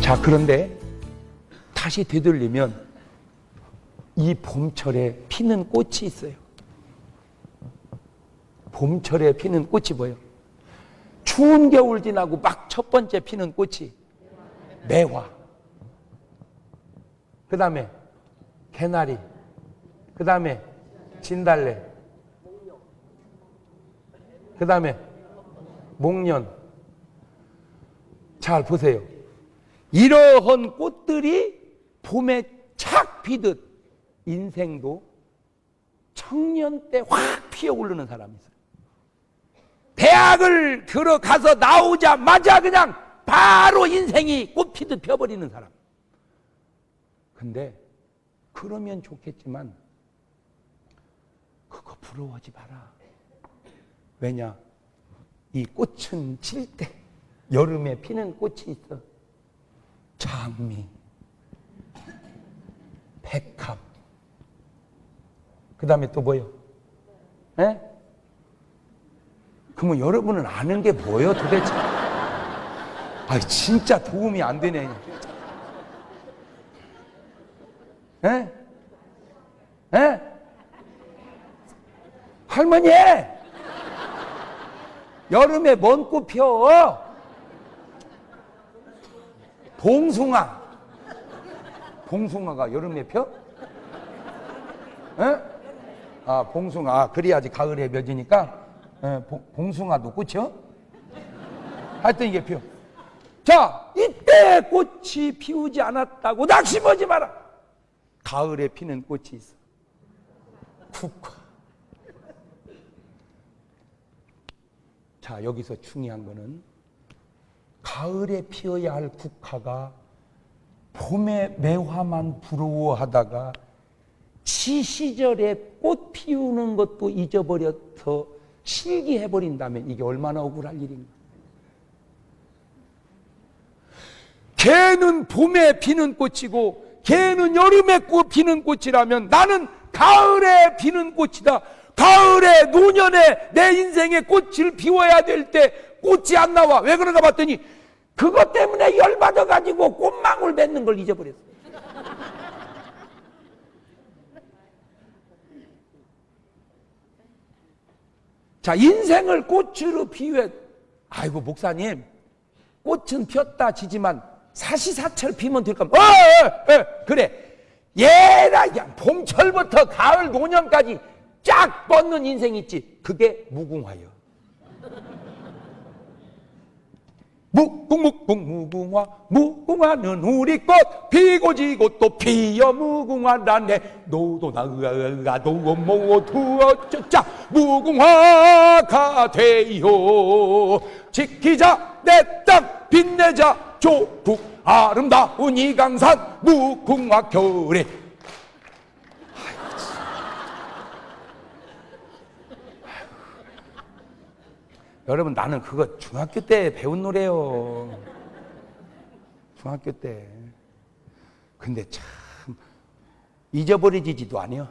자, 그런데 다시 되돌리면 이 봄철에 피는 꽃이 있어요. 봄철에 피는 꽃이 뭐예요? 추운 겨울 지나고 막 첫 번째 피는 꽃이 매화. 그 다음에 개나리. 그 다음에 진달래. 그 다음에 목련. 잘 보세요. 이러한 꽃들이 봄에 착 피듯 인생도 청년 때 확 피어오르는 사람이 있어요. 대학을 들어가서 나오자마자 그냥 바로 인생이 꽃피듯 펴버리는 사람. 근데 그러면 좋겠지만 그거 부러워하지 마라. 왜냐? 이 꽃은 질 때 여름에 피는 꽃이 있어. 장미, 백합, 그 다음에 또 뭐요? 에? 그러면 여러분은 아는 게 뭐예요 도대체? 아, 진짜 도움이 안 되네. 에? 에? 할머니! 여름에 뭔 꽃 펴? 봉숭아. 봉숭아가 여름에 펴? 에? 아, 봉숭아. 그래야지 가을에 맺으니까. 봉숭아도 꽃이요? 하여튼 이게 피어. 자, 이때 꽃이 피우지 않았다고 낙심하지 마라. 가을에 피는 꽃이 있어. 국화. 자, 여기서 중요한 거는 가을에 피어야 할 국화가 봄에 매화만 부러워하다가 시시절에 꽃 피우는 것도 잊어버려서 실기해버린다면 이게 얼마나 억울할 일인가. 걔는 봄에 피는 꽃이고 걔는 여름에 피는 꽃이라면 나는 가을에 피는 꽃이다. 가을에 노년에 내 인생에 꽃을 피워야 될 때 꽃이 안 나와. 왜 그런가 봤더니 그것 때문에 열받아가지고 꽃망울 맺는 걸 잊어버렸어. 자, 인생을 꽃으로 비유해. 아이고, 목사님, 꽃은 폈다 지지만 사시사철 피면 될까? 그래. 얘라, 봄철부터 가을 노년까지 쫙 뻗는 인생 있지. 그게 무궁화요. 무궁화, 무궁화는 우리 꽃 피고 지고 또 피어 무궁화라네. 너도 나도 모두 어쩌자 무궁화가 되요. 지키자 내 땅 빛내자 조국 아름다운 이 강산 무궁화 겨울에. 여러분, 나는 그거 중학교 때 배운 노래요. 중학교 때. 근데 참 잊어버리지도 않아요.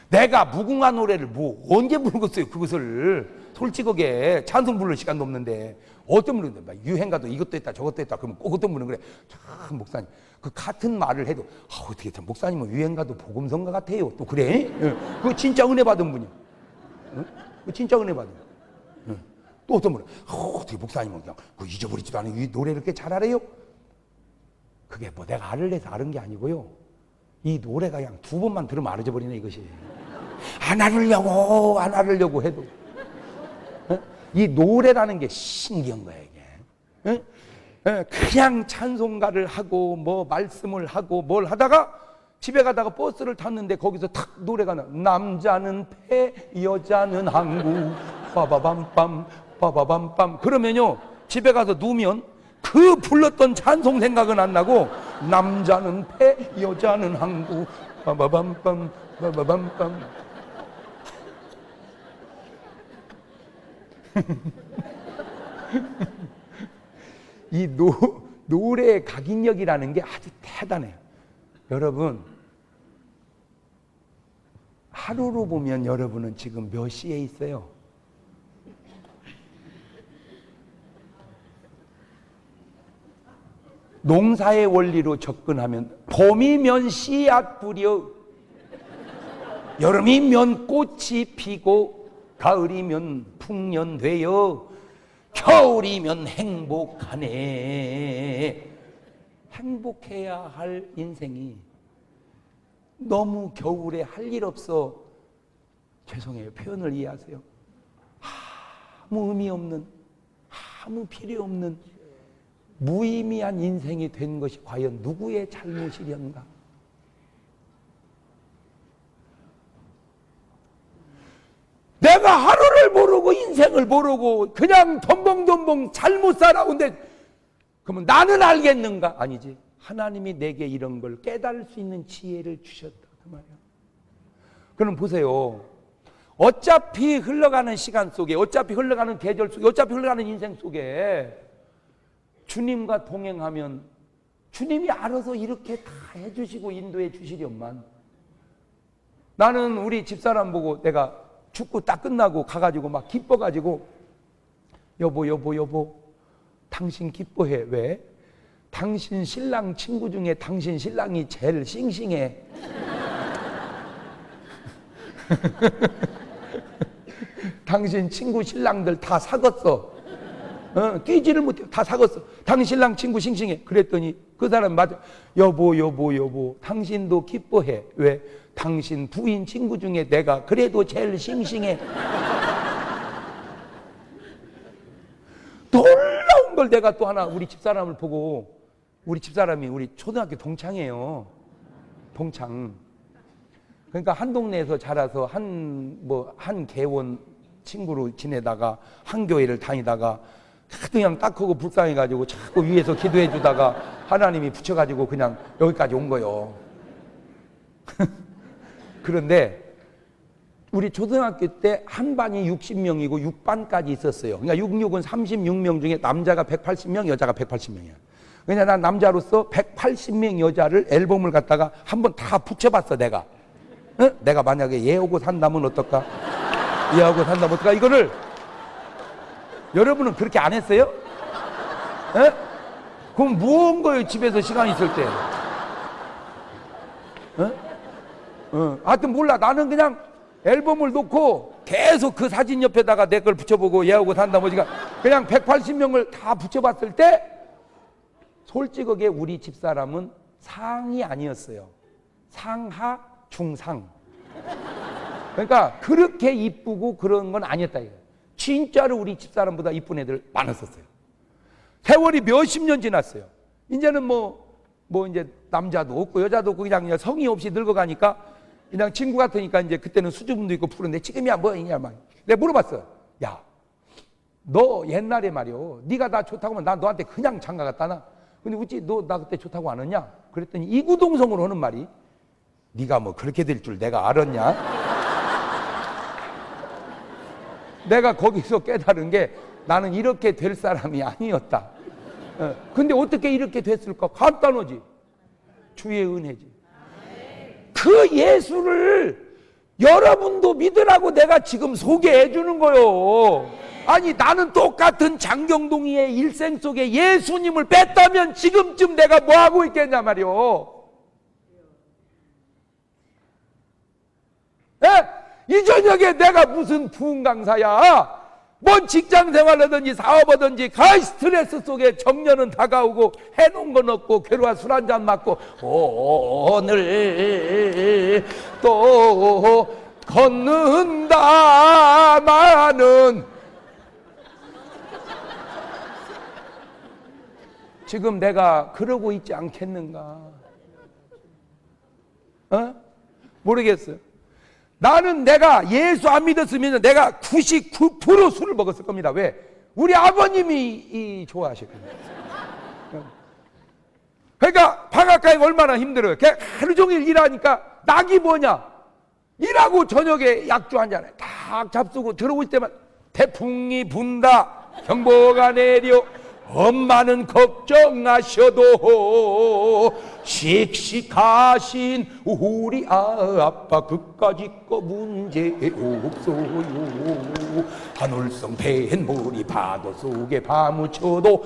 내가 무궁화 노래를 뭐 언제 부르겠어요. 그것을 솔직하게 찬송 부를 시간도 없는데 어떤 분은 막 유행가도 이것도 했다 저것도 했다 그러면 꼭 어떤 분은 그래. 참 목사님 그 같은 말을 해도 어떻게 참 목사님은 유행가도 복음성가 같아요. 또 그래. 그거 진짜 은혜 받은 분이야. 그거 진짜 은혜 받은. 또 어떤 분은 어떻게 목사님은 그냥 그 잊어버리지도 않은 이 노래를 그렇게 잘 알아요? 그게 뭐 내가 알을래서 아는 게 아니고요. 이 노래가 그냥 두 번만 들으면 알아져 버리네 이것이. 안 알으려고 해도 이 노래라는 게 신기한 거야 이게. 그냥 찬송가를 하고 뭐 말씀을 하고 뭘 하다가 집에 가다가 버스를 탔는데 거기서 탁 노래가 나. 남자는 패 여자는 항구 빠바밤빰 빠바밤빰. 그러면요 집에 가서 누우면 그 불렀던 찬송 생각은 안 나고 남자는 패 여자는 항구 빠바밤빰 빠바밤빰. 이 노래의 각인력이라는 게 아주 대단해요. 여러분, 하루로 보면 여러분은 지금 몇 시에 있어요? 농사의 원리로 접근하면 봄이면 씨앗 뿌려, 여름이면 꽃이 피고, 가을이면 풍년되어, 겨울이면 행복하네. 행복해야 할 인생이 너무 겨울에 할 일 없어, 죄송해요, 표현을 이해하세요, 아무 의미 없는, 아무 필요 없는 무의미한 인생이 된 것이 과연 누구의 잘못이련가? 내가 하루를 모르고 인생을 모르고 그냥 덤벙덤벙 잘못 살아온데 그러면 나는 알겠는가? 아니지. 하나님이 내게 이런 걸 깨달을 수 있는 지혜를 주셨다 그 말이야. 그럼 보세요. 어차피 흘러가는 시간 속에, 어차피 흘러가는 계절 속에, 어차피 흘러가는 인생 속에 주님과 동행하면 주님이 알아서 이렇게 다 해주시고 인도해 주시련만. 나는 우리 집사람 보고 내가 축구 딱 끝나고 가가지고 막 기뻐가지고, 여보 당신 기뻐해. 왜? 당신 신랑 친구 중에 당신 신랑이 제일 싱싱해. 당신 친구 신랑들 다 사귀었어. 뛰지를 못해. 다 사귀었어. 당신 신랑 친구 싱싱해. 그랬더니 그 사람 맞아. 여보 당신도 기뻐해. 왜? 당신 부인 친구 중에 내가 그래도 제일 싱싱해. 놀라운 걸 내가 또 하나, 우리 집사람을 보고, 우리 집사람이 우리 초등학교 동창이에요. 동창. 그러니까 한 동네에서 자라서 한 개원 친구로 지내다가 한 교회를 다니다가 그냥 딱하고 불쌍해가지고 자꾸 위에서 기도해 주다가 하나님이 붙여가지고 그냥 여기까지 온 거예요. 그런데 우리 초등학교 때 한 반이 60명이고 6반까지 있었어요. 그러니까 66은 36명 중에 남자가 180명, 여자가 180명이야. 그냥 난 남자로서 180명 여자를 앨범을 갖다가 한번 다 붙여봤어, 내가. 내가 만약에 얘하고 산다면 어떨까? 얘하고 산다면 어떨까? 이거를 여러분은 그렇게 안 했어요? 그럼 무언 거예요, 집에서 시간 있을 때? 하여튼 몰라. 나는 그냥 앨범을 놓고 계속 그 사진 옆에다가 내 걸 붙여보고 얘하고 산다 뭐지가 그냥 180명을 다 붙여봤을 때 솔직하게 우리 집사람은 상이 아니었어요. 상하, 중상. 그러니까 그렇게 이쁘고 그런 건 아니었다 이거예요. 진짜로 우리 집사람보다 이쁜 애들 많았었어요. 세월이 몇십 년 지났어요. 이제는 뭐 이제 남자도 없고 여자도 없고 그냥 성의 없이 늙어가니까 그냥 친구 같으니까 이제 그때는 수줍음도 있고 푸른데 지금이야 뭐이냐 막. 내가 물어봤어. 야, 너 옛날에 말이요. 네가 나 좋다고 하면 난 너한테 그냥 장가 갔다나. 근데 어찌 너 나 그때 좋다고 안 했냐? 그랬더니 이구동성으로 하는 말이, 네가 뭐 그렇게 될 줄 내가 알았냐? 내가 거기서 깨달은 게 나는 이렇게 될 사람이 아니었다. 근데 어떻게 이렇게 됐을까? 간단하지. 주의 은혜지. 그 예수를 여러분도 믿으라고 내가 지금 소개해 주는 거요. 아니 나는 똑같은 장경동이의 일생 속에 예수님을 뺐다면 지금쯤 내가 뭐 하고 있겠냐 말이요. 이 저녁에 내가 무슨 부흥 강사야? 뭔 직장 생활하든지 사업하든지 가 스트레스 속에 정년은 다가오고 해놓은 건 없고 괴로워 술 한잔 맞고 오늘 또 걷는다 나는. 지금 내가 그러고 있지 않겠는가? 모르겠어요. 나는 내가 예수 안 믿었으면 내가 99% 술을 먹었을 겁니다. 왜? 우리 아버님이 좋아하셨거든요. 그러니까 방앗간이 얼마나 힘들어요. 걔 하루 종일 일하니까 낙이 뭐냐? 일하고 저녁에 약주 한 잔에 딱 잡수고 들어올 때만 태풍이 분다, 경보가 내려, 엄마는 걱정하셔도 씩씩하신 우리 아빠 그까짓 거 문제 없어요. 하늘성 뱃머리 파도 속에 파묻혀도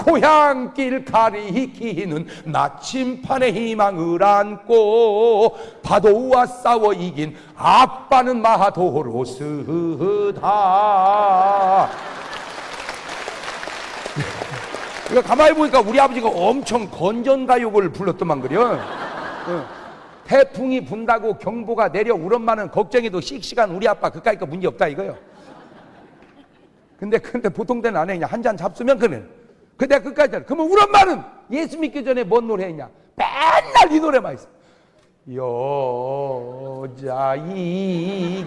고향길 가리키는 나침판에 희망을 안고 파도와 싸워 이긴 아빠는 마도로 쓰다. 그러니까 가만히 보니까 우리 아버지가 엄청 건전가요를 불렀더만 그려. 태풍이 분다고 경보가 내려 우리 엄마는 걱정해도 씩씩한 우리 아빠 그까이 거 문제 없다 이거요. 근데 보통 때는 안 해. 그냥 한 잔 잡수면 그래. 근데 그까지 하래. 그러면 우리 엄마는 예수 믿기 전에 뭔 노래 했냐? 맨날 이 노래만 했어. 여자이기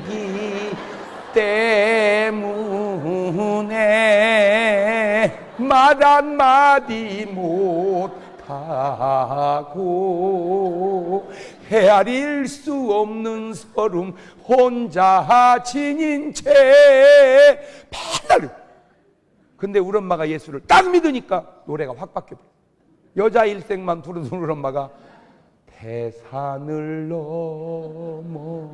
때문에 말 한마디 못하고 헤아릴 수 없는 서름 혼자 지닌 채 맨날. 근데 우리 엄마가 예수를 딱 믿으니까 노래가 확 바뀌어버려. 여자 일생만 부르는 우리 엄마가 태산을 넘어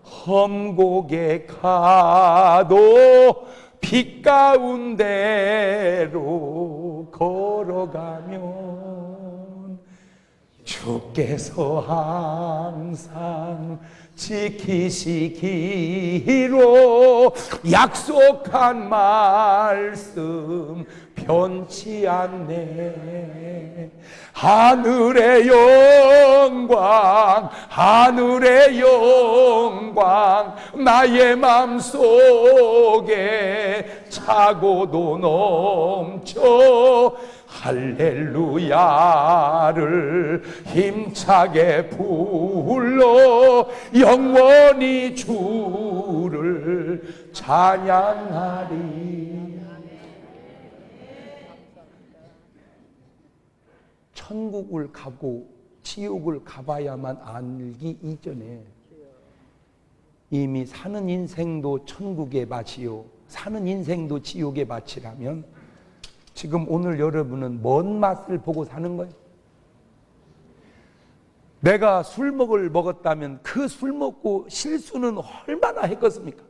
험곡에 가도 빛 가운데로 걸어가면 주께서 항상 지키시기로 약속한 말씀 변치 않네. 하늘의 영광 하늘의 영광 나의 맘속에 차고도 넘쳐 할렐루야를 힘차게 불러 영원히 주를 찬양하리. 천국을 가고 지옥을 가봐야만 알기 이전에 이미 사는 인생도 천국의 맛이요 사는 인생도 지옥의 맛이라면 지금 오늘 여러분은 뭔 맛을 보고 사는 거예요? 내가 술먹을 먹었다면 그 술 먹고 실수는 얼마나 했겠습니까?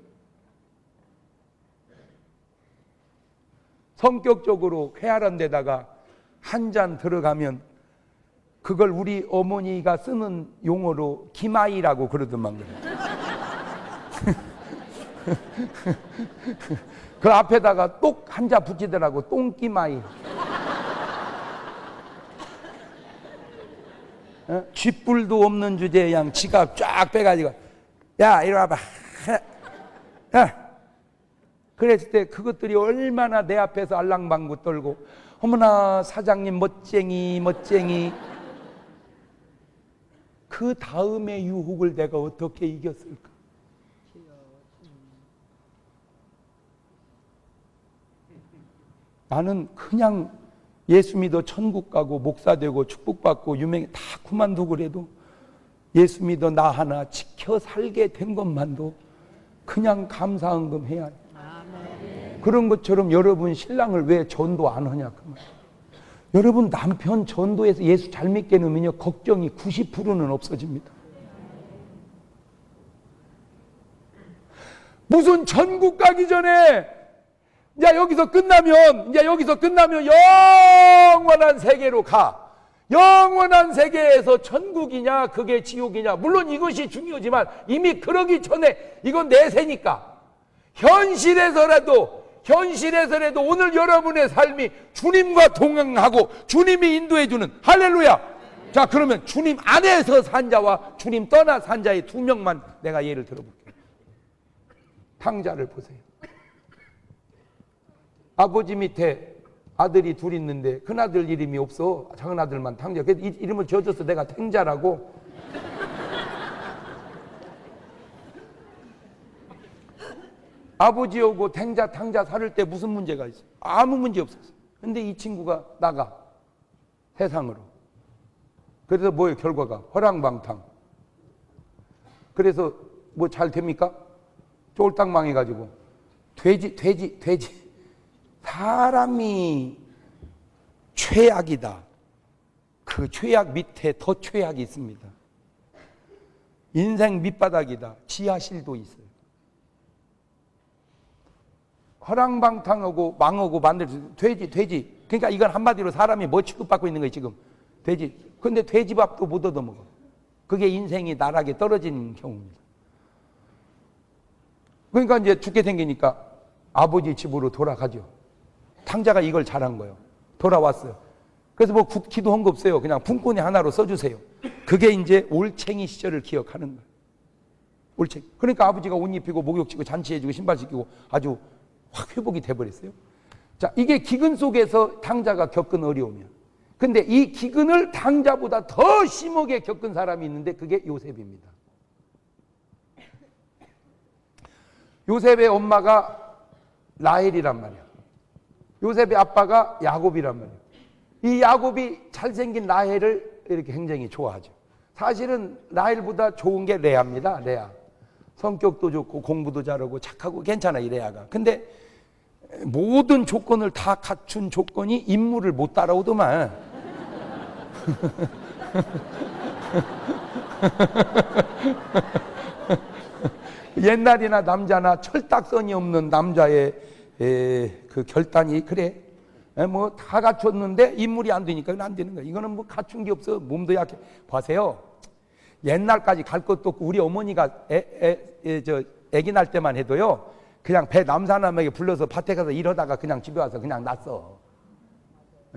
성격적으로 쾌활한 데다가 한 잔 들어가면 그걸 우리 어머니가 쓰는 용어로 기마이라고 그러더만 그래. 그 앞에다가 똑 한자 붙이더라고. 똥기마이. 쥐뿔도 없는 주제에 양 지갑 쫙 빼가지고 야 이리 와봐. 그랬을 때 그것들이 얼마나 내 앞에서 알랑방구 떨고 어머나 사장님 멋쟁이 그 다음의 유혹을 내가 어떻게 이겼을까? 나는 그냥 예수 믿어 천국 가고 목사 되고 축복받고 유명해 다 그만두고 그래도 예수 믿어 나 하나 지켜 살게 된 것만도 그냥 감사한금 해야 돼. 그런 것처럼 여러분 신랑을 왜 전도 안 하냐 그 말. 여러분 남편 전도해서 예수 잘 믿게 놓으면요 걱정이 90%는 없어집니다. 무슨 천국 가기 전에 이제 여기서 끝나면 영원한 세계로 가. 영원한 세계에서 천국이냐 그게 지옥이냐 물론 이것이 중요하지만 이미 그러기 전에 이건 내세니까 현실에서라도 오늘 여러분의 삶이 주님과 동행하고 주님이 인도해주는 할렐루야. 자 그러면 주님 안에서 산 자와 주님 떠나 산 자의 두 명만 내가 예를 들어볼게요. 탕자를 보세요. 아버지 밑에 아들이 둘 있는데 큰아들 이름이 없어. 작은아들만 탕자. 그래서 이름을 지어줘서 내가 탱자라고. 아버지하고 탕자 살을 때 무슨 문제가 있어? 아무 문제 없었어. 근데 이 친구가 나가 세상으로. 그래서 뭐예요 결과가? 허랑방탕. 그래서 뭐 잘 됩니까? 쫄딱 망해가지고 돼지 사람이 최악이다. 그 최악 밑에 더 최악이 있습니다. 인생 밑바닥이다. 지하실도 있어요. 허랑방탕하고 망하고 만들 돼지. 그러니까 이건 한마디로 사람이 뭐 취급받고 있는 거예요, 지금. 돼지. 근데 돼지밥도 못 얻어먹어. 그게 인생이 나락에 떨어진 경우입니다. 그러니까 이제 죽게 생기니까 아버지 집으로 돌아가죠. 탕자가 이걸 잘한 거예요. 돌아왔어요. 그래서 뭐 굳기도 한 거 없어요. 그냥 품꾼이 하나로 써주세요. 그게 이제 올챙이 시절을 기억하는 거예요. 올챙이. 그러니까 아버지가 옷 입히고 목욕 치고 잔치해주고 신발 시키고 아주 확 회복이 돼버렸어요. 자, 이게 기근 속에서 탕자가 겪은 어려움이야. 근데 이 기근을 탕자보다 더 심하게 겪은 사람이 있는데 그게 요셉입니다. 요셉의 엄마가 라헬이란 말이야. 요셉의 아빠가 야곱이란 말이야. 이 야곱이 잘생긴 라헬을 이렇게 굉장히 좋아하죠. 사실은 라헬보다 좋은 게 레아입니다. 레아. 성격도 좋고 공부도 잘하고 착하고 괜찮아, 이 레아가. 근데 모든 조건을 다 갖춘 조건이 인물을 못 따라오더만. 옛날이나 남자나 철딱선이 없는 남자의 그 결단이 그래. 뭐 다 갖췄는데 인물이 안 되니까 이건 안 되는 거야. 이거는 뭐 갖춘 게 없어. 몸도 약해. 보세요. 옛날까지 갈 것도 없고 우리 어머니가 애기 날 때만 해도요. 그냥 배 남사남에게 불러서 밭에 가서 일하다가 그냥 집에 와서 그냥 낳았어.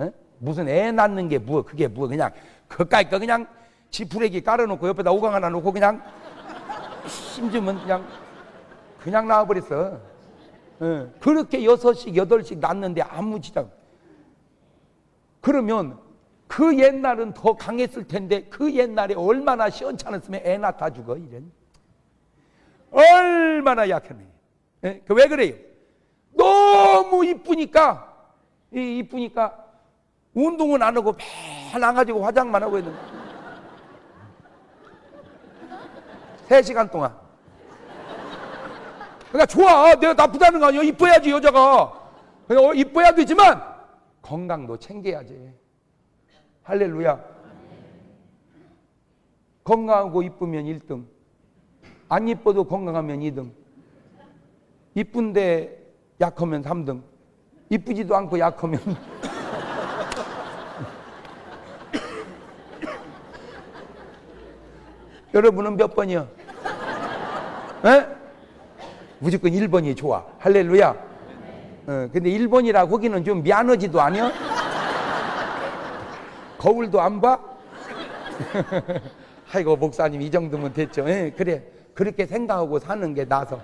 에? 무슨 애 낳는 게 뭐 그게 뭐 그냥 그까이 거 그냥 지푸레기 깔아놓고 옆에다 오강 하나 놓고 그냥 힘주면 그냥 낳아버렸어. 에. 그렇게 6씩 8씩 낳는데 아무 지장. 그러면 그 옛날은 더 강했을 텐데 그 옛날에 얼마나 시원찮았으면 애 낳다 죽어 이런. 얼마나 약했네. 왜 그래요? 너무 이쁘니까 운동은 안 하고 맨 안 가지고 화장만 하고 있는 거야. 3시간 동안. 그러니까 좋아. 내가 나쁘다는 거 아니야. 이뻐야지 여자가. 이뻐야 되지만 건강도 챙겨야지. 할렐루야. 건강하고 이쁘면 1등. 안 이뻐도 건강하면 2등. 이쁜데 약하면 3등. 이쁘지도 않고 약하면 여러분은 몇 번이요? 에? 무조건 1번이 좋아. 할렐루야. 근데 1번이라 거기는 좀 미안하지도 않여? 거울도 안 봐? 아이고 목사님 이 정도면 됐죠. 그래 그렇게 생각하고 사는 게 나서.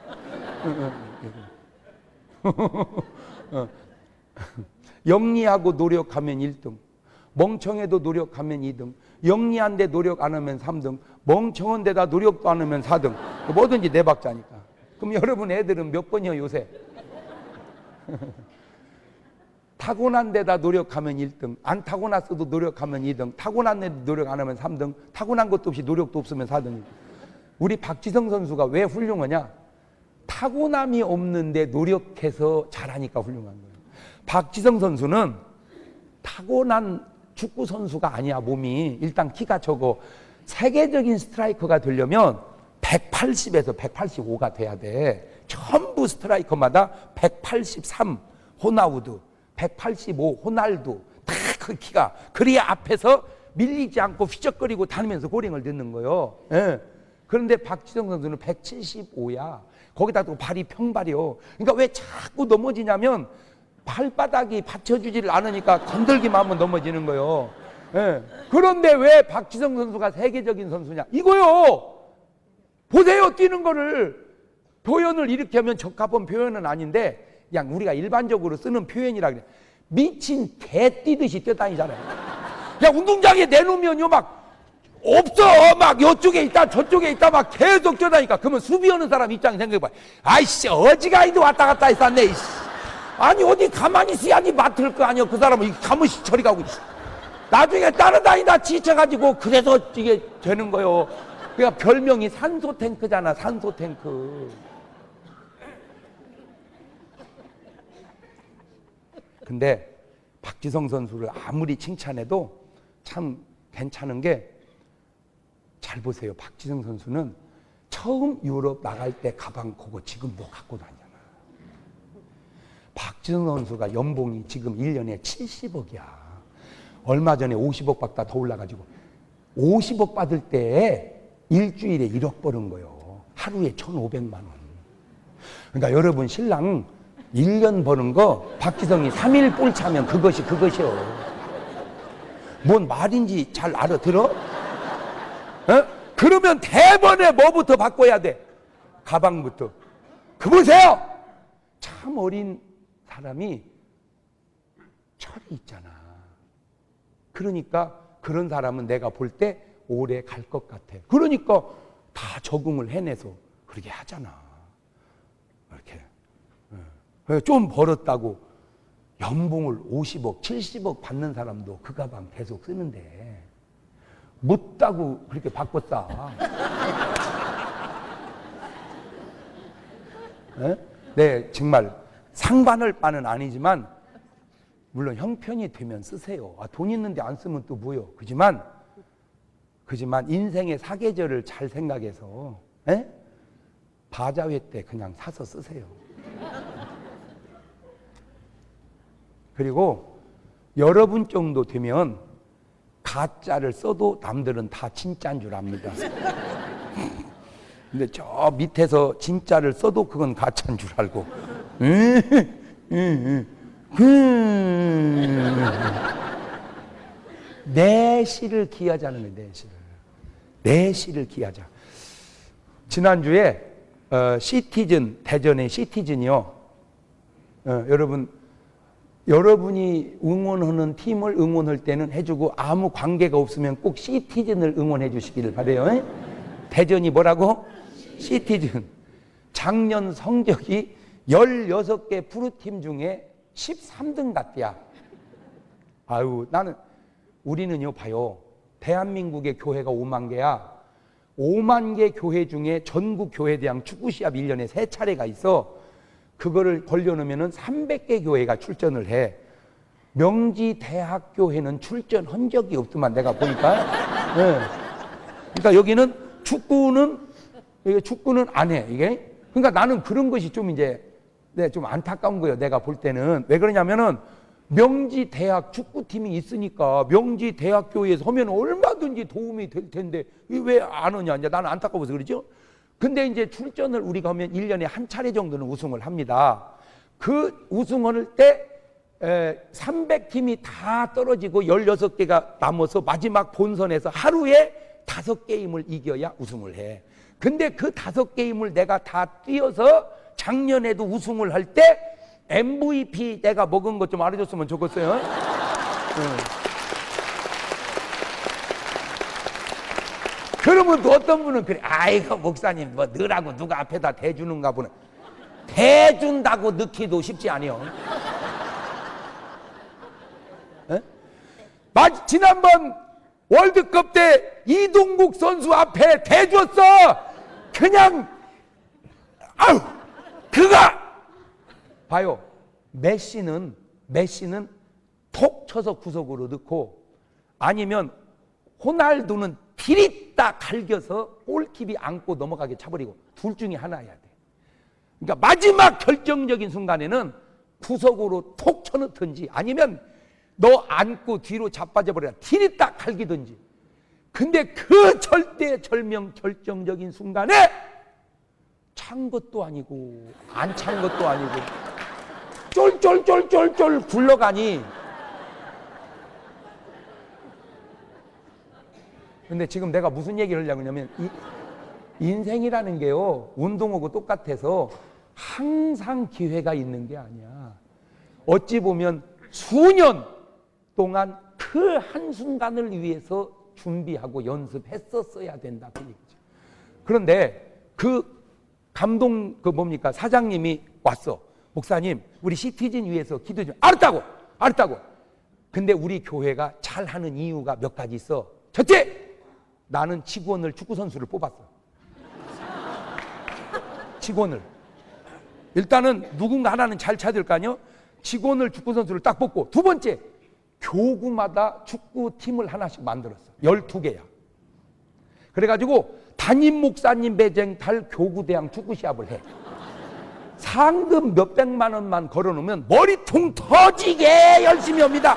영리하고 노력하면 1등. 멍청해도 노력하면 2등. 영리한데 노력 안 하면 3등. 멍청한 데다 노력도 안 하면 4등. 뭐든지 4박자니까. 그럼 여러분 애들은 몇 번이요 요새? 타고난 데다 노력하면 1등. 안 타고났어도 노력하면 2등. 타고난 데도 노력 안 하면 3등. 타고난 것도 없이 노력도 없으면 4등. 우리 박지성 선수가 왜 훌륭하냐? 타고남이 없는데 노력해서 잘하니까 훌륭한 거예요. 박지성 선수는 타고난 축구 선수가 아니야. 몸이 일단 키가 적어. 세계적인 스트라이커가 되려면 180에서 185가 돼야 돼. 전부 스트라이커마다 183 호나우두, 185 호날두 다 그 키가. 그래야 앞에서 밀리지 않고 휘적거리고 다니면서 고랭을 넣는 거예요. 예. 그런데 박지성 선수는 175야. 거기다 또 발이 평발이요. 그러니까 왜 자꾸 넘어지냐면 발바닥이 받쳐주지를 않으니까 건들기만 하면 넘어지는 거예요. 예. 그런데 왜 박지성 선수가 세계적인 선수냐? 이거요. 보세요. 뛰는 거를. 표현을 이렇게 하면 적합한 표현은 아닌데 그냥 우리가 일반적으로 쓰는 표현이라 그래. 미친 개 뛰듯이 뛰어다니잖아요. 야 운동장에 내놓으면요 막 없어. 막 이쪽에 있다 저쪽에 있다 막 계속 뛰어다니까. 그러면 수비하는 사람 입장에 생각해봐. 아이씨 어지간히도 왔다 갔다 했었네. 아니 어디 가만히 있어야지 맡을 거 아니야. 그 사람은 가무시 저리 가고 있어. 나중에 따라다니다 지쳐가지고 그래서 이게 되는 거예요. 그러니까 별명이 산소탱크잖아. 산소탱크. 근데 박지성 선수를 아무리 칭찬해도 참 괜찮은 게, 잘 보세요. 박지성 선수는 처음 유럽 나갈 때 가방 그거 지금도 갖고 다니잖아. 박지성 선수가 연봉이 지금 1년에 70억이야. 얼마 전에 50억 받다 더 올라가지고 50억 받을 때 일주일에 1억 버는 거예요. 하루에 1,500만 원. 그러니까 여러분 신랑 1년 버는 거 박지성이 3일 볼 차면 그것이요. 뭔 말인지 잘 알아들어? 어? 그러면 대번에 뭐부터 바꿔야 돼? 가방부터. 그 보세요. 참 어린 사람이 철이 있잖아. 그러니까 그런 사람은 내가 볼 때 오래 갈 것 같아. 그러니까 다 적응을 해내서 그렇게 하잖아. 이렇게 좀 벌었다고 연봉을 50억, 70억 받는 사람도 그 가방 계속 쓰는데 못다고 그렇게 바꿨다. 네, 정말 상반할 바는 아니지만 물론 형편이 되면 쓰세요. 돈 있는데 안 쓰면 또 뭐요? 그지만 인생의 사계절을 잘 생각해서 바자회 때 그냥 사서 쓰세요. 그리고 여러분 정도 되면 가짜를 써도 남들은 다 진짜인 줄 압니다. 근데 저 밑에서 진짜를 써도 그건 가짜인 줄 알고. 내실을 기하자는 거예요. 내실을 기하자. 지난주에 시티즌, 대전의 시티즌이요. 여러분이 응원하는 팀을 응원할 때는 해주고 아무 관계가 없으면 꼭 시티즌을 응원해 주시기를 바라요. 대전이 뭐라고? 시티즌. 작년 성적이 16개 프로팀 중에 13등 같대야. 아유, 우리는요, 봐요. 대한민국의 교회가 5만 개야. 5만 개 교회 중에 전국 교회대항 축구시합 1년에 3차례가 있어. 그거를 벌려놓으면 300개 교회가 출전을 해. 명지대학교회는 출전한 적이 없더만, 내가 보니까. 네. 그러니까 여기는 축구는 안 해, 이게. 그러니까 나는 그런 것이 좀 좀 안타까운 거예요, 내가 볼 때는. 왜 그러냐면은, 명지대학 축구팀이 있으니까 명지대학교회에서 하면 얼마든지 도움이 될 텐데, 왜 안 하냐, 이제 나는 안타까워서 그러죠. 근데 이제 출전을 우리가 하면 1년에 한 차례 정도는 우승을 합니다. 그 우승할 때 300팀이 다 떨어지고 16개가 남아서 마지막 본선에서 하루에 5게임을 이겨야 우승을 해. 근데 그 5게임을 내가 다 뛰어서 작년에도 우승을 할 때 MVP 내가 먹은 것 좀 알아줬으면 좋겠어요. 그러면 또 어떤 분은 그래, 아이고 목사님 뭐 너라고 누가 앞에다 대주는가 보네. 대준다고 넣기도 쉽지 않아요. 지난번 월드컵 때 이동국 선수 앞에 대줬어. 그냥 아우 그가 봐요. 메시는 톡 쳐서 구석으로 넣고, 아니면 호날두는 디릿다 갈겨서 골킵이 안고 넘어가게 차버리고, 둘 중에 하나여야 돼. 그러니까 마지막 결정적인 순간에는 구석으로 톡 쳐넣든지, 아니면 너 안고 뒤로 자빠져버려라 디릿다 갈기든지. 근데 그 절대절명 결정적인 순간에 찬 것도 아니고 안 찬 것도 아니고 쫄쫄쫄쫄쫄 굴러가니. 근데 지금 내가 무슨 얘기를 하려고 하냐면, 인생이라는 게요, 운동하고 똑같아서 항상 기회가 있는 게 아니야. 어찌 보면 수년 동안 그 한순간을 위해서 준비하고 연습했었어야 된다, 그 얘기죠. 그런데 그 감동, 사장님이 왔어. 목사님, 우리 시티즌 위해서 기도 좀. 알았다고. 근데 우리 교회가 잘하는 이유가 몇 가지 있어. 첫째, 나는 직원을, 축구선수를 뽑았어. 직원을. 일단은 누군가 하나는 잘 찾을 거 아니요? 직원을 축구 선수를 딱 뽑고, 두 번째 교구마다 축구팀을 하나씩 만들었어. 12개야. 그래가지고 담임 목사님 배정 달 교구대항 축구 시합을 해. 상금 몇백만 원만 걸어놓으면 머리통 터지게 열심히 합니다.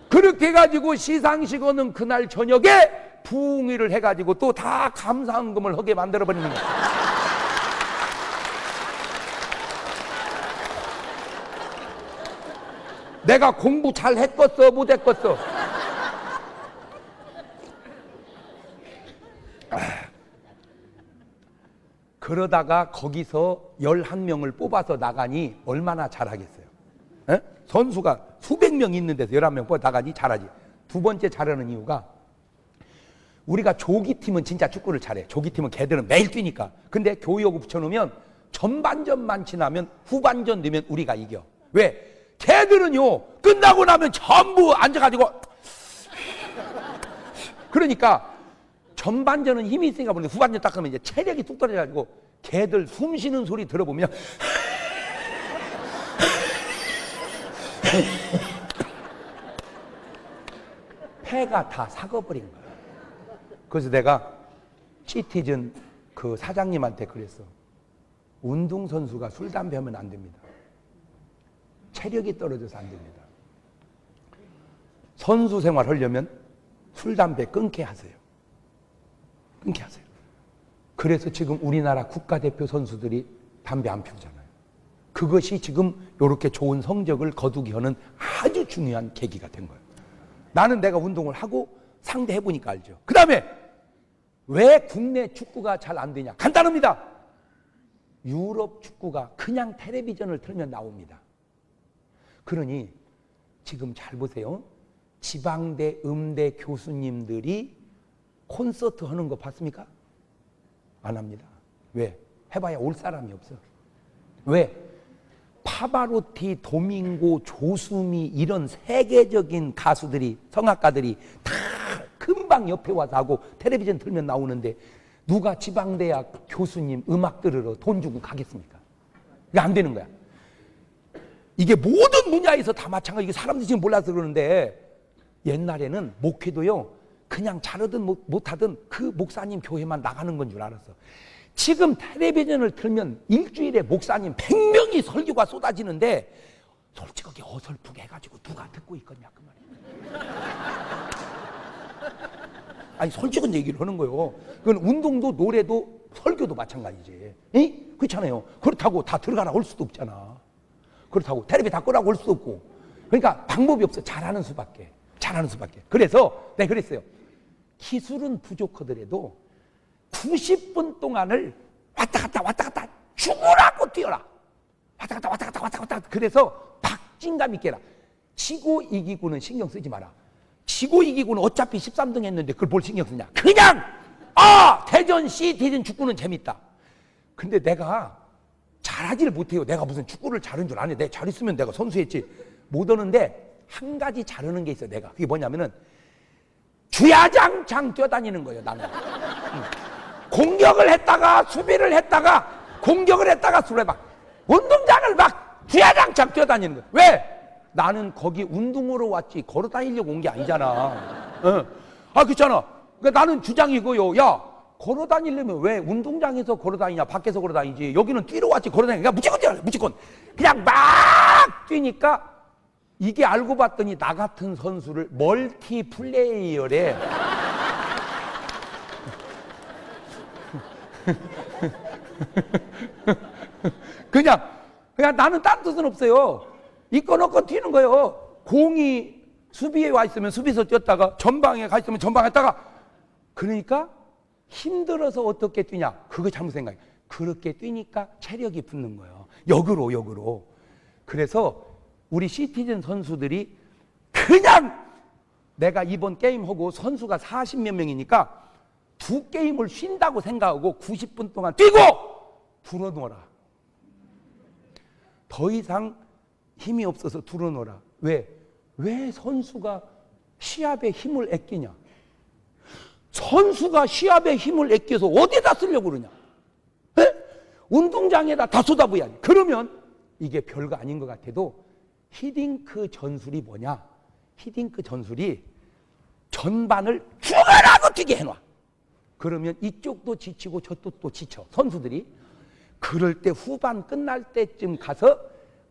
그렇게 해가지고 시상식원은 그날 저녁에 부흥회를 해가지고 또 다 감사헌금을 하게 만들어버리는 거야. 내가 공부 잘 했겠어 못 했겠어? 그러다가 거기서 11명을 뽑아서 나가니 얼마나 잘하겠어요? 에? 선수가 수백 명 있는 데서 11명 뽑아 나가니 잘하지. 두 번째 잘하는 이유가, 우리가 조기팀은 진짜 축구를 잘해. 조기팀은 걔들은 매일 뛰니까. 근데 교육을 붙여놓으면 전반전만 지나면 후반전 되면 우리가 이겨. 왜? 걔들은요 끝나고 나면 전부 앉아가지고 그러니까 전반전은 힘이 있으니까 모르는데 후반전 딱 하면 이제 체력이 뚝 떨어져가지고 걔들 숨 쉬는 소리 들어보면 폐가 다 삭아버린 거야. 그래서 내가 시티즌 그 사장님한테 그랬어. 운동선수가 술, 담배 하면 안 됩니다. 체력이 떨어져서 안 됩니다. 선수 생활 하려면 술, 담배 끊게 하세요. 끊게 하세요. 그래서 지금 우리나라 국가대표 선수들이 담배 안 피우잖아요. 그것이 지금 이렇게 좋은 성적을 거두게 하는 아주 중요한 계기가 된 거예요. 나는 내가 운동을 하고 상대해보니까 알죠. 그 다음에 왜 국내 축구가 잘 안 되냐? 간단합니다. 유럽 축구가 그냥 텔레비전을 틀면 나옵니다. 그러니 지금 잘 보세요. 지방대, 음대 교수님들이 콘서트 하는 거 봤습니까? 안 합니다. 왜? 해봐야 올 사람이 없어. 왜? 파바로티, 도밍고, 조수미 이런 세계적인 가수들이, 성악가들이 다 금방 옆에 와서 하고 텔레비전 틀면 나오는데 누가 지방대학 교수님 음악 들으러 돈 주고 가겠습니까? 이게 안 되는 거야. 이게 모든 분야에서 다 마찬가지. 이게 사람들이 지금 몰라서 그러는데 옛날에는 목회도요 그냥 잘하든 못하든 그 목사님 교회만 나가는 건 줄 알았어. 지금 텔레비전을 틀면 일주일에 목사님 100명이 설교가 쏟아지는데 솔직하게 어설프게 해가지고 누가 듣고 있겠냐 그 말이야. 아니 솔직한 얘기를 하는 거예요. 그건 운동도 노래도 설교도 마찬가지지. 에? 그렇잖아요. 그렇다고 다 들어가라 할 수도 없잖아. 그렇다고 텔레비 다 끄라고 할 수도 없고. 그러니까 방법이 없어. 잘하는 수밖에. 잘하는 수밖에. 그래서 내가 그랬어요. 기술은 부족하더라도 90분 동안을 왔다 갔다 죽으라고 뛰어라. 왔다 갔다. 그래서 박진감 있게 해라. 지고 이기고는 신경 쓰지 마라. 지고 이기고는 어차피 13등 했는데 그걸 뭘 신경 쓰냐. 그냥 대전 시티즌 축구는 재밌다. 근데 내가 잘하지를 못해요. 내가 무슨 축구를 잘하는 줄 아네. 내가 잘했으면 내가 선수했지. 못 하는데 한 가지 잘하는 게 있어요. 내가. 그게 뭐냐면은 주야장창 뛰어다니는 거예요. 나는. 공격을 했다가 수비를 했다가 공격을 했다가 수비를 막 운동장을 막 주야장창 뛰어다니는 거예요. 왜? 나는 거기 운동으로 왔지 걸어 다니려고 온 게 아니잖아. 그렇잖아. 그러니까 나는 주장이고요. 야, 걸어 다니려면 왜 운동장에서 걸어 다니냐? 밖에서 걸어 다니지. 여기는 뛰러 왔지 걸어 다니니까 무조건 뛰어. 무조건. 그냥 막 뛰니까 이게 알고 봤더니 나 같은 선수를 멀티플레이어래. 그냥 나는 딴 뜻은 없어요. 이거 넣고 튀는 거예요. 공이 수비에 와 있으면 수비에서 뛰었다가 전방에 가 있으면 전방에 했다가. 그러니까 힘들어서 어떻게 뛰냐? 그거 잘못 생각해. 그렇게 뛰니까 체력이 붙는 거예요. 역으로. 그래서 우리 시티즌 선수들이 그냥 내가 이번 게임하고 선수가 40몇 명이니까 두 게임을 쉰다고 생각하고 90분 동안 뛰고 불어넣어라. 더 이상 힘이 없어서 불어넣어라. 왜 선수가 시합에 힘을 아끼냐? 선수가 시합에 힘을 아껴서 어디다 쓰려고 그러냐? 에? 운동장에다 다 쏟아부어야지. 그러면 이게 별거 아닌 것 같아도 히딩크 전술이 뭐냐? 히딩크 전술이 전반을 죽어라고 뛰게 해놔. 그러면 이쪽도 지치고 저쪽도 지쳐, 선수들이. 그럴 때 후반 끝날 때쯤 가서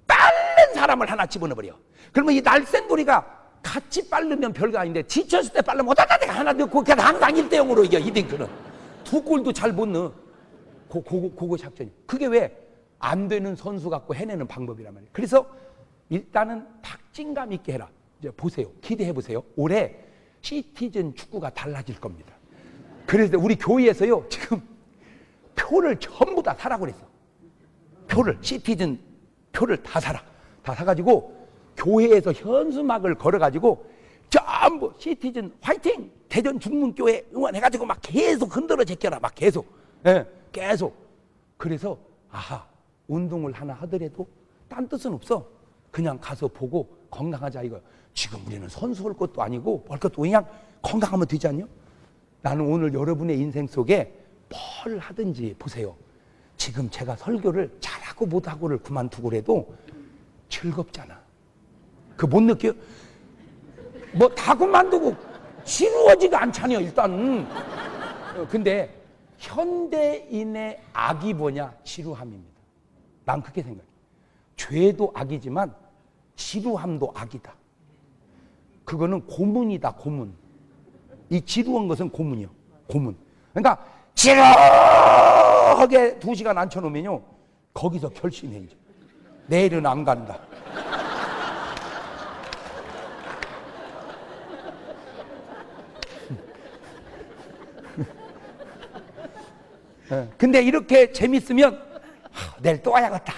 빠른 사람을 하나 집어넣어버려. 그러면 이 날쌘돌이가 같이 빠르면 별거 아닌데 지쳤을 때 빠르면 오다다닥 하나 넣고 그냥 항상 1대0으로 이겨. 히딩크는 두 골도 잘 못 넣어. 그거 작전이. 그게 왜 안 되는 선수 갖고 해내는 방법이란 말이에요. 그래서 일단은 박진감 있게 해라. 이제 보세요. 기대해 보세요. 올해 시티즌 축구가 달라질 겁니다. 그래서 우리 교회에서요 지금 표를 전부 다 사라고 그랬어. 표를, 시티즌 표를 다 사라. 다 사가지고 교회에서 현수막을 걸어가지고 전부 시티즌 화이팅! 대전 중문교회 응원해가지고 막 계속 흔들어 제껴라. 막 계속. 예, 계속. 그래서 아하, 운동을 하나 하더라도 딴 뜻은 없어. 그냥 가서 보고 건강하자 이거. 지금 우리는 선수 할 것도 아니고 뭘 것도 그냥 건강하면 되지 않냐? 나는 오늘 여러분의 인생 속에 뭘 하든지 보세요. 지금 제가 설교를 잘하고 못하고를 그만두고 그래도 즐겁잖아. 그 못 느껴요? 뭐 다 그만두고 지루하지가 않잖아요 일단. 근데 현대인의 악이 뭐냐? 지루함입니다. 난 그렇게 생각해. 죄도 악이지만 지루함도 악이다. 그거는 고문이다, 고문. 이 지루한 것은 고문이요, 고문. 그러니까 지루하게 2시간 앉혀놓으면요 거기서 결심해. 이제 내일은 안 간다. 근데 이렇게 재밌으면 내일 또 와야겠다.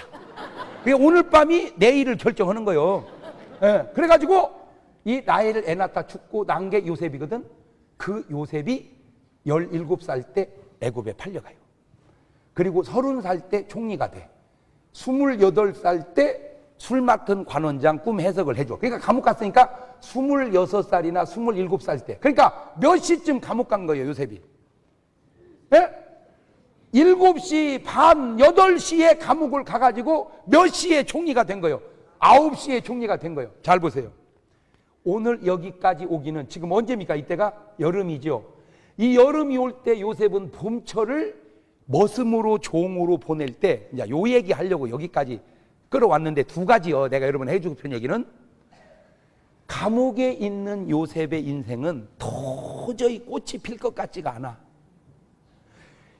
그게 오늘 밤이 내일을 결정하는 거예요. 그래가지고 이 라헬을 애 낳다 죽고 난 게 요셉이거든. 그 요셉이 17살 때 애굽에 팔려가요. 그리고 30살 때 총리가 돼. 28살 때 술 맡은 관원장 꿈 해석을 해줘. 그러니까 감옥 갔으니까 26살이나 27살 때. 그러니까 몇 시쯤 감옥 간 거예요 요셉이? 7시 반, 8시에 감옥을 가가지고 몇 시에 총리가 된 거예요? 9시에 총리가 된 거예요. 잘 보세요. 오늘 여기까지 오기는 지금 언제입니까? 이때가 여름이죠. 이 여름이 올 때 요셉은 봄철을 머슴으로 종으로 보낼 때, 이제 요 얘기 하려고 여기까지 끌어왔는데 두 가지요. 내가 여러분 해주고 싶은 얘기는 감옥에 있는 요셉의 인생은 도저히 꽃이 필 것 같지가 않아.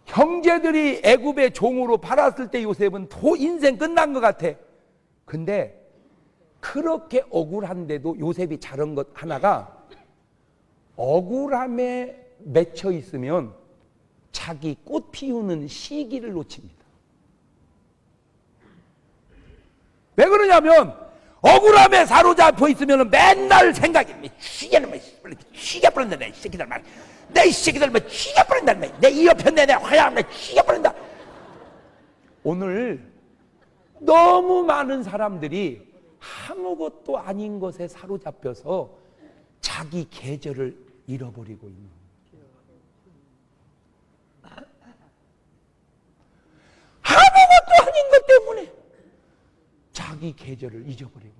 형제들이 애굽의 종으로 팔았을 때 요셉은 인생 끝난 것 같아. 근데 그렇게 억울한데도 요셉이 잘한 것 하나가 억울함에 맺혀 있으면 자기 꽃 피우는 시기를 놓칩니다. 왜 그러냐면 억울함에 사로잡혀 있으면 맨날 생각이 죽여버린다 내 새끼들 말. 내 새끼들 뭐 죽여버린다 내 이 옆에 내 화양 내 죽여버린다. 오늘 너무 많은 사람들이 아무것도 아닌 것에 사로잡혀서 자기 계절을 잃어버리고 있는 거예요. 아무것도 아닌 것 때문에 자기 계절을 잊어버리고,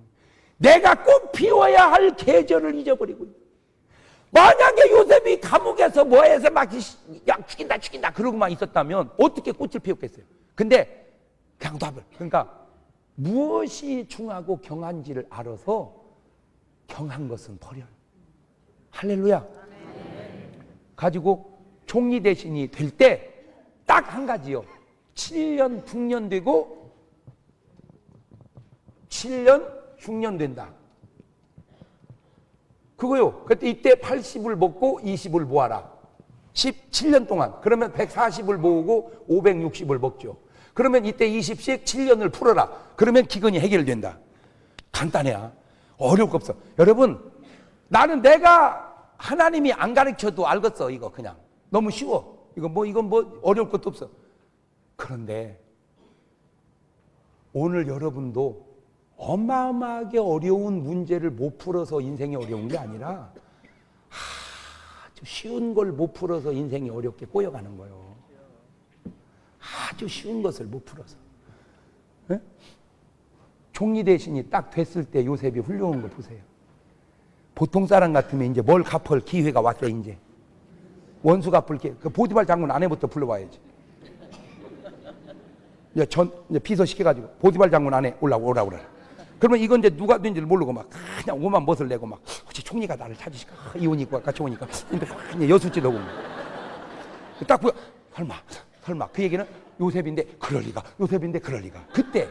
내가 꽃 피워야 할 계절을 잊어버리고. 만약에 요셉이 감옥에서 뭐해서 막 죽인다 그러고만 있었다면 어떻게 꽃을 피웠겠어요? 근데 그냥 답을, 그러니까 무엇이 중하고 경한지를 알아서 경한 것은 버려요. 할렐루야. 가지고 총리 대신이 될 때 딱 한 가지요. 7년 흉년 되고 7년 흉년 된다. 그거요. 그때 이때 80을 먹고 20을 모아라. 17년 동안. 그러면 140을 모으고 560을 먹죠. 그러면 이때 20씩 7년을 풀어라. 그러면 기근이 해결된다. 간단해요. 어려울 거 없어. 여러분, 나는 내가 하나님이 안 가르쳐도 알겠어. 이거 그냥 너무 쉬워. 이건 뭐 어려울 것도 없어. 그런데 오늘 여러분도 어마어마하게 어려운 문제를 못 풀어서 인생이 어려운 게 아니라 아주 쉬운 걸 못 풀어서 인생이 어렵게 꼬여가는 거예요. 아주 쉬운 것을 못 풀어서. 네? 총리 대신이 딱 됐을 때 요셉이 훌륭한 거 보세요. 보통 사람 같으면 이제 뭘 갚을 기회가 왔어. 이제 원수 갚을 기회. 그 보디발 장군 아내부터 불러와야지. 이제 비서 시켜가지고 보디발 장군 아내 오라. 그러면 이건 이제 누가 된지를 모르고 막 그냥 오만 멋을 내고 막 혹시 총리가 나를 찾으실까? 이혼이고 같이 오니까 여수지르고 딱 보여. 설마 그 얘기는 요셉인데 그럴 리가. 그때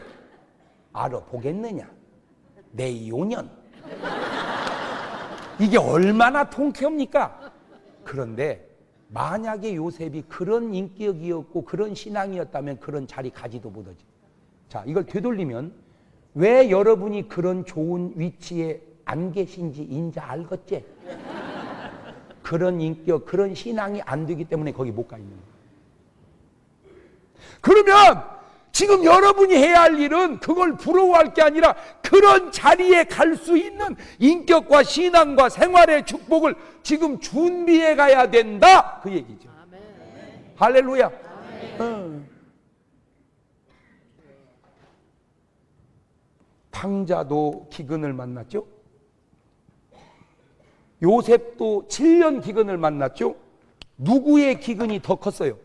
알아보겠느냐? 내 2~5년. 이게 얼마나 통쾌합니까? 그런데 만약에 요셉이 그런 인격이었고 그런 신앙이었다면 그런 자리 가지도 못하지. 자, 이걸 되돌리면 왜 여러분이 그런 좋은 위치에 안 계신지 인자 알겠지? 그런 인격, 그런 신앙이 안 되기 때문에 거기 못 가 있는 거예요. 그러면 지금 여러분이 해야 할 일은 그걸 부러워할 게 아니라 그런 자리에 갈 수 있는 인격과 신앙과 생활의 축복을 지금 준비해 가야 된다. 그 얘기죠. 아멘. 할렐루야. 탕자도 기근을 만났죠. 요셉도 7년 기근을 만났죠. 누구의 기근이 더 컸어요?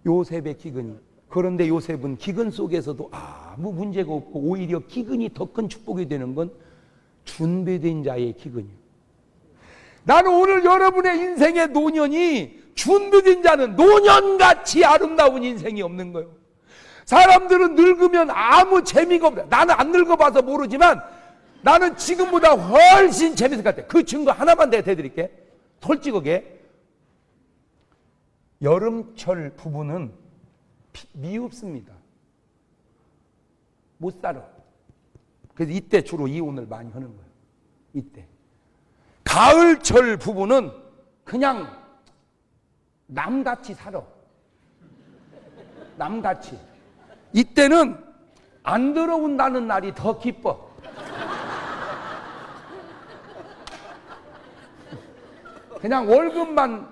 요셉의 기근이. 그런데 요셉은 기근 속에서도 아무 문제가 없고 오히려 기근이 더 큰 축복이 되는 건 준비된 자의 기근이에요. 나는 오늘 여러분의 인생의 노년이 준비된 자는 노년같이 아름다운 인생이 없는 거예요. 사람들은 늙으면 아무 재미가 없다. 나는 안 늙어봐서 모르지만 나는 지금보다 훨씬 재밌을 것 같아. 그 증거 하나만 내가 대드릴게. 솔직하게 여름철 부부는 미흡습니다. 못 살아. 그래서 이때 주로 이혼을 많이 하는 거예요. 이때. 가을철 부부는 그냥 남같이 살아. 남같이. 이때는 안 들어온다는 날이 더 기뻐. 그냥 월급만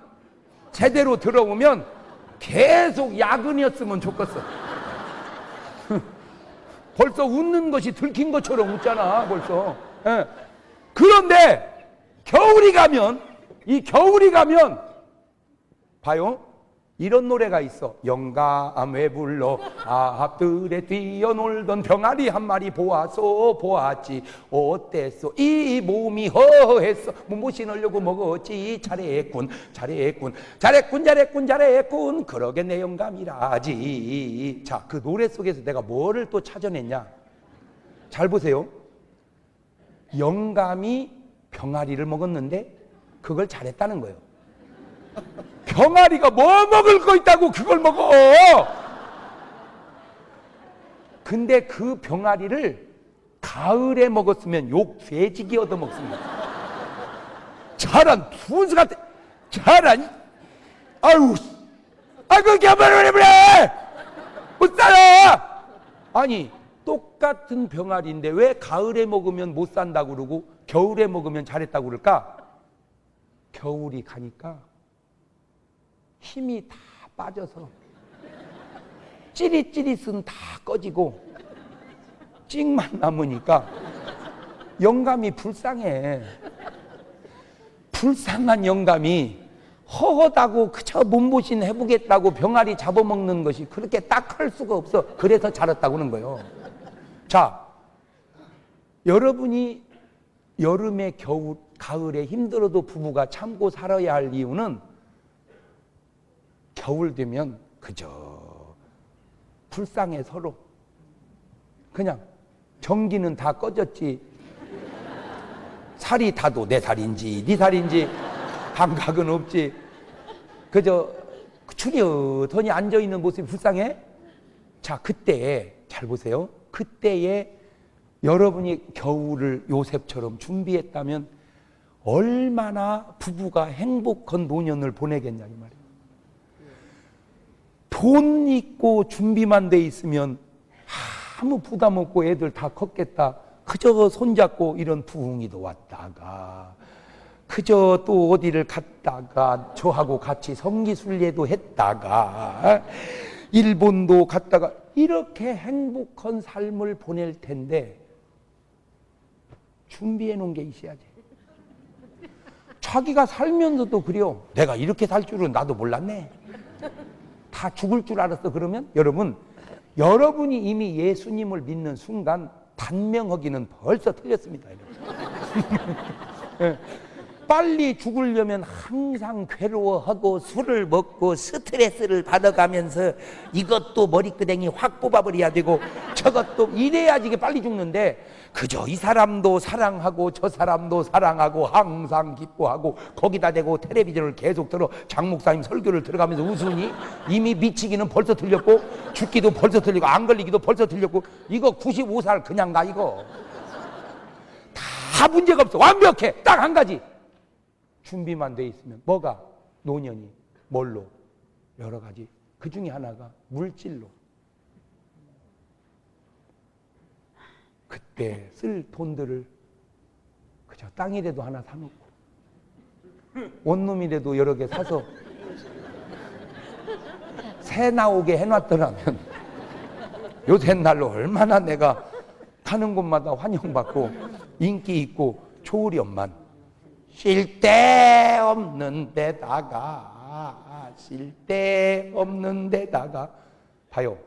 제대로 들어오면 계속 야근이었으면 좋겠어. 벌써 웃는 것이 들킨 것처럼 웃잖아, 벌써. 예. 그런데 겨울이 가면 봐요. 이런 노래가 있어. 영감에 불러 아합들에 뛰어놀던 병아리 한 마리 보았지 어땠어 이 몸이 허했어 몸보 신으려고 먹었지 잘했군 그러게 내 영감이라지. 자, 그 노래 속에서 내가 뭐를 또 찾아냈냐. 잘 보세요. 영감이 병아리를 먹었는데 그걸 잘했다는 거예요. 병아리가 뭐 먹을 거 있다고 그걸 먹어. 근데 그 병아리를 가을에 먹었으면 욕 돼지기 얻어 먹습니다. 잘한 분수 같아. 잘한. 그 개발을 해버려. 못 살아. 아니 똑같은 병아리인데 왜 가을에 먹으면 못 산다고 그러고 겨울에 먹으면 잘했다고 그럴까? 겨울이 가니까 힘이 다 빠져서 찌릿찌릿은 다 꺼지고 찍만 남으니까 영감이 불쌍해. 불쌍한 영감이 허허다고 그저 몸보신 해보겠다고 병아리 잡아먹는 것이 그렇게 딱 할 수가 없어. 그래서 자랐다고 하는 거예요. 자, 여러분이 여름에 겨울, 가을에 힘들어도 부부가 참고 살아야 할 이유는 겨울 되면 그저 불쌍해 서로. 그냥 전기는 다 꺼졌지. 살이 타도 내 살인지 네 살인지 감각은 없지. 그저 추리어더니 앉아있는 모습이 불쌍해. 자, 그때에 잘 보세요. 그때에 여러분이 겨울을 요셉처럼 준비했다면 얼마나 부부가 행복한 노년을 보내겠냐 이 말이에요. 돈 있고 준비만 돼 있으면 아무 부담 없고 애들 다 컸겠다. 그저 손잡고 이런 부흥이도 왔다가 그저 또 어디를 갔다가 저하고 같이 성기순례도 했다가 일본도 갔다가 이렇게 행복한 삶을 보낼 텐데 준비해 놓은 게 있어야지. 자기가 살면서도 그래요. 내가 이렇게 살 줄은 나도 몰랐네. 다 죽을 줄 알았어. 그러면 여러분이 이미 예수님을 믿는 순간 단명하기는 벌써 틀렸습니다. 네. 빨리 죽으려면 항상 괴로워하고 술을 먹고 스트레스를 받아가면서 이것도 머리끄댕이 확 뽑아버려야 되고 저것도 이래야지 이게 빨리 죽는데, 그저 이 사람도 사랑하고 저 사람도 사랑하고 항상 기뻐하고 거기다 대고 텔레비전을 계속 들어 장 목사님 설교를 들어가면서 웃으니 이미 미치기는 벌써 틀렸고 죽기도 벌써 틀리고 안 걸리기도 벌써 틀렸고, 이거 95살 그냥 가. 이거 다 문제가 없어. 완벽해. 딱 한 가지 준비만 돼 있으면. 뭐가? 노년이. 뭘로? 여러 가지. 그 중에 하나가 물질로. 그때 쓸 돈들을 그저 땅이라도 하나 사놓고 원룸이라도 여러 개 사서 새 나오게 해놨더라면 요새 날로 얼마나 내가 가는 곳마다 환영받고 인기 있고 좋으련만. 쓸데없는 데다가 봐요.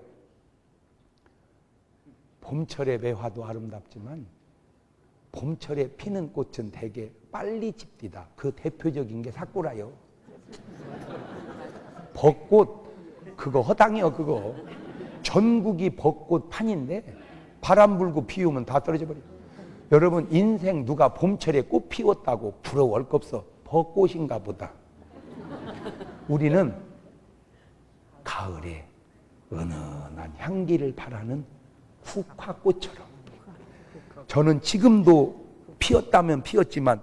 봄철의 매화도 아름답지만 봄철에 피는 꽃은 되게 빨리 집디다. 그 대표적인 게 사쿠라요. 벚꽃 그거 허당이요. 그거 전국이 벚꽃 판인데 바람 불고 비 오면 다 떨어져 버려. 여러분, 인생 누가 봄철에 꽃 피웠다고 부러워할 거 없어. 벚꽃인가 보다. 우리는 가을에 은은한 향기를 바라는 국화꽃처럼. 저는 지금도 피었다면 피었지만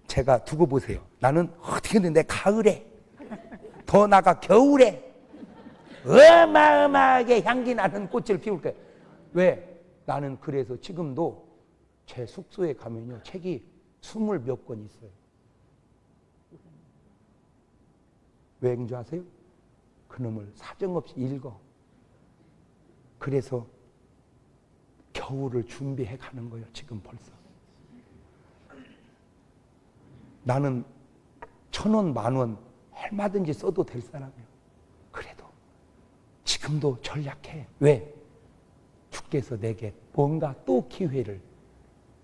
제가 두고 보세요. 나는 어떻게 했는데 가을에, 더 나아가 겨울에 어마어마하게 향기 나는 꽃을 피울 거예요. 왜? 나는 그래서 지금도 제 숙소에 가면요, 책이 20몇 권 있어요. 왜인 줄 아세요? 그놈을 사정없이 읽어. 그래서 겨울을 준비해 가는 거예요. 지금 벌써. 나는 1,000원, 10,000원 얼마든지 써도 될 사람이에요. 그래도 지금도 전략해. 왜? 주께서 내게 뭔가 또 기회를,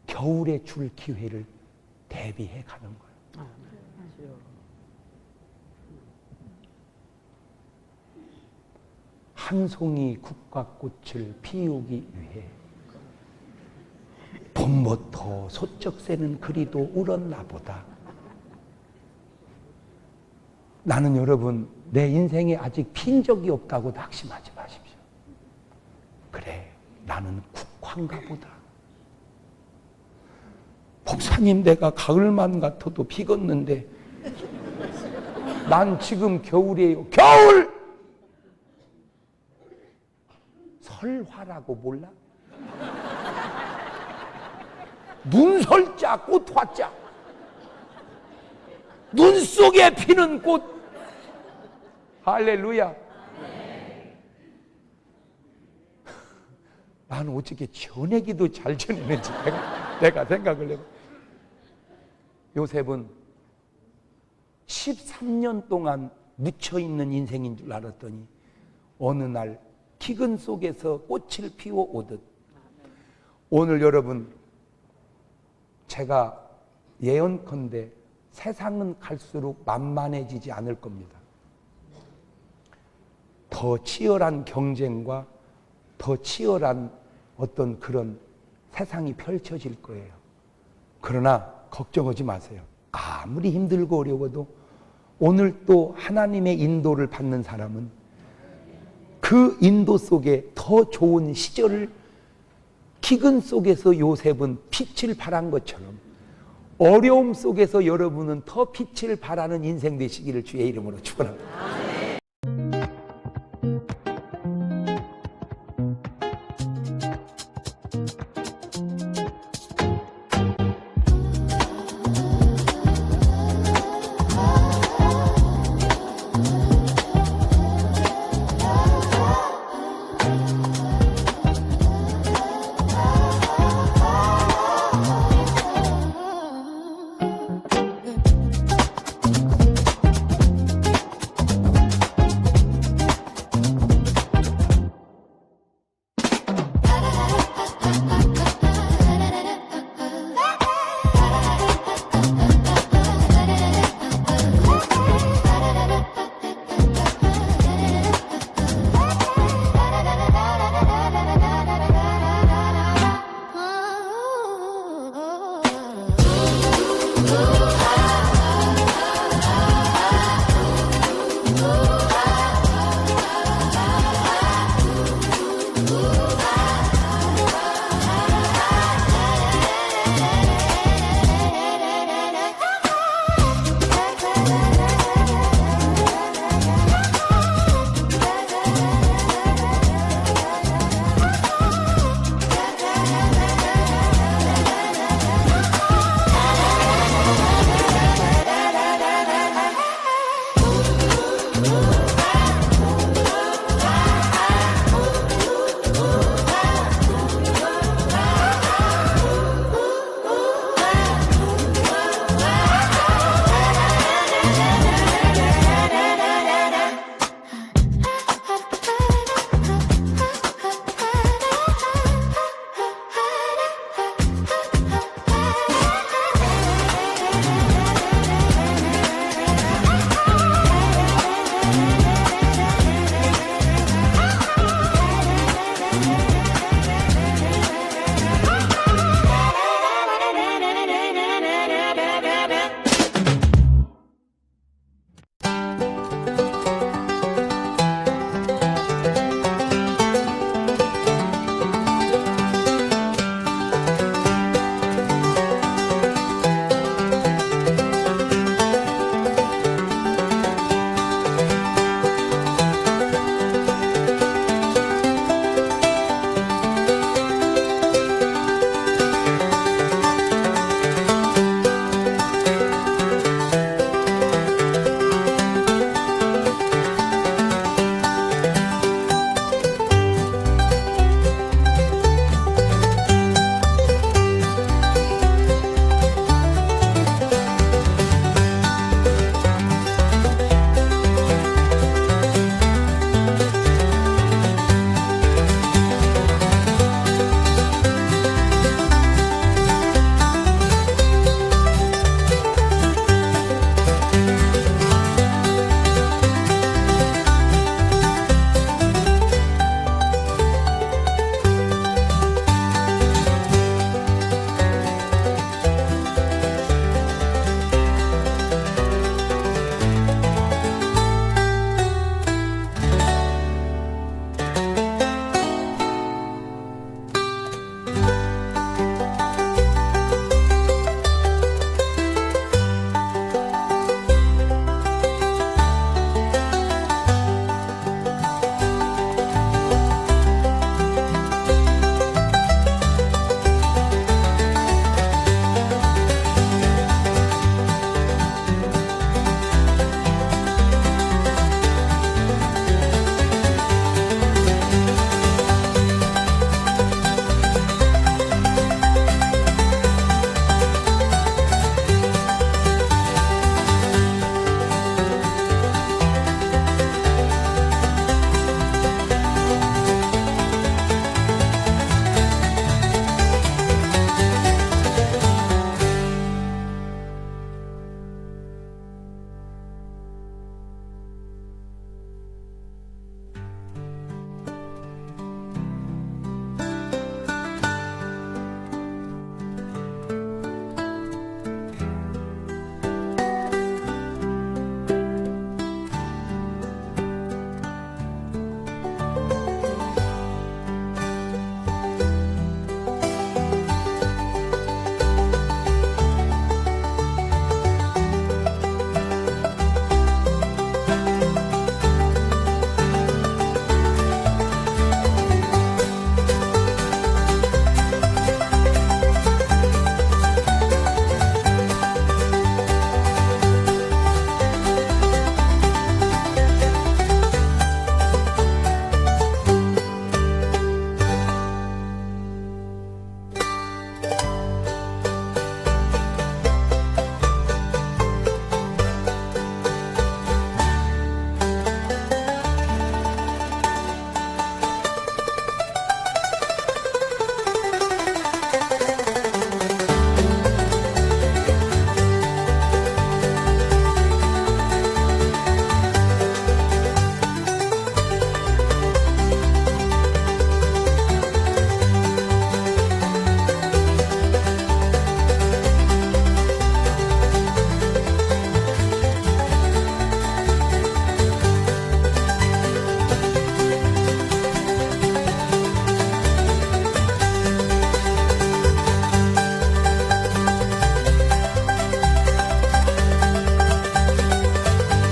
겨울에 줄 기회를 대비해 가는 거예요. 한 송이 국화꽃을 피우기 위해 봄부터 소쩍 새는 그리도 울었나 보다. 나는 여러분, 내 인생에 아직 핀 적이 없다고 낙심하지 마십시오. 그래, 나는 국화인가 보다. 목사님, 내가 가을만 같아도 피겠는데 난 지금 겨울이에요. 겨울! 설화라고 몰라? 눈설자 꽃화자, 눈 속에 피는 꽃. 할렐루야. 나는 어떻게 전하기도 잘 전했는지 내가 생각을 해봐. 요셉은 13년 동안 묻혀있는 인생인 줄 알았더니 어느 날 기근 속에서 꽃을 피워 오듯. 오늘 여러분, 제가 예언컨대 세상은 갈수록 만만해지지 않을 겁니다. 더 치열한 경쟁과 더 치열한 어떤 그런 세상이 펼쳐질 거예요. 그러나 걱정하지 마세요. 아무리 힘들고 어려워도 오늘 또 하나님의 인도를 받는 사람은 그 인도 속에 더 좋은 시절을, 기근 속에서 요셉은 빛을 발한 것처럼 어려움 속에서 여러분은 더 빛을 발하는 인생 되시기를 주의 이름으로 축원합니다.